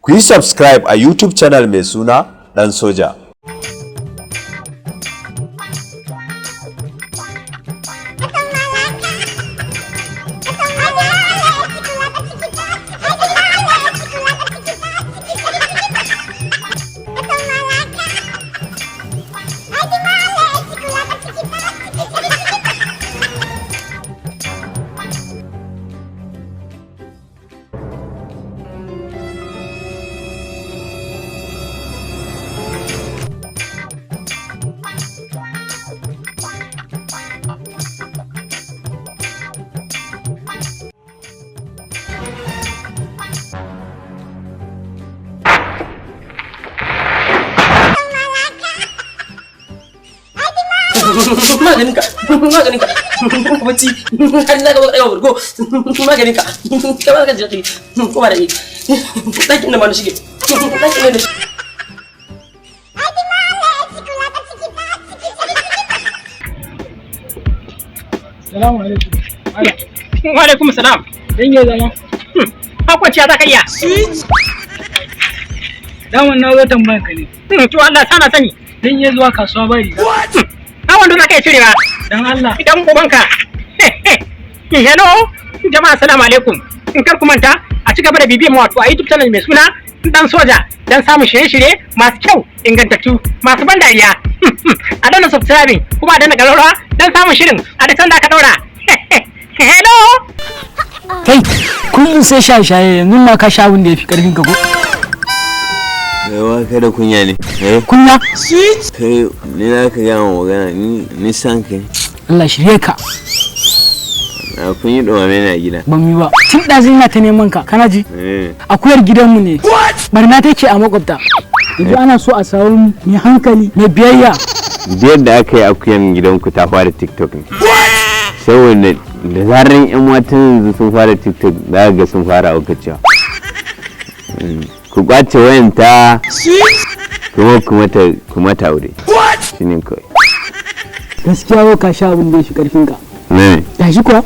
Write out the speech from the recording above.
Ku yi subscribe a YouTube channel mai suna Dan Soja. Maganinka bacci kan na gaba kai burgo maganinka ka ba ka jiki ko ba da ni dakin da ma na shige dakin da Salamu alaikum. Wa alaikum salam. Dan ya zama. Hakwaciya za ka iya. Dan wannan zo tambayan ka ne. To Allah sana sani. Dan ya zuwa kasuwa bari. A wanda za ka yi cirewa. Dan Allah. Idan ubanka. Hello. Jama'a assalamu alaikum. In kar ku manta a ci gaba da bibiyar mu wato a YouTube channel mai suna Dan Soja dan samun shirye-shirye masu kyau ingantattu masu ban dariya. A danna subscribing kuma a danna ƙararrawa dan samun shirin a duk sanda aka daura. Hello. Kai, kullum sai shaye-shaye yanzu ma ka sha abin da ya fi karfin ka ko? Yawa kai da kunya ne. Kunya? Kai ni na ka gama magana ni san kai. Allah shirye ka. Na kun yi dumame na gida. Ban yi ba. Tun ɗazu ina ta neman ka, kana ji? Akuyar gidanmu ne. Barna take a makwabta. Yanzu ana so a samu mai hankali, mai biyayya. Biyar da aka yi akuyan gidanku ta fara TikTok ne. Saboda da zaran yan matan yanzu sun fara TikTok za ga sun fara aukacewa. Ku kwace wayanta kuma ta aure. Shine kawai. Gaskiya ka sha abin da ya fi karfin ka. Ne. Tashi kuwa?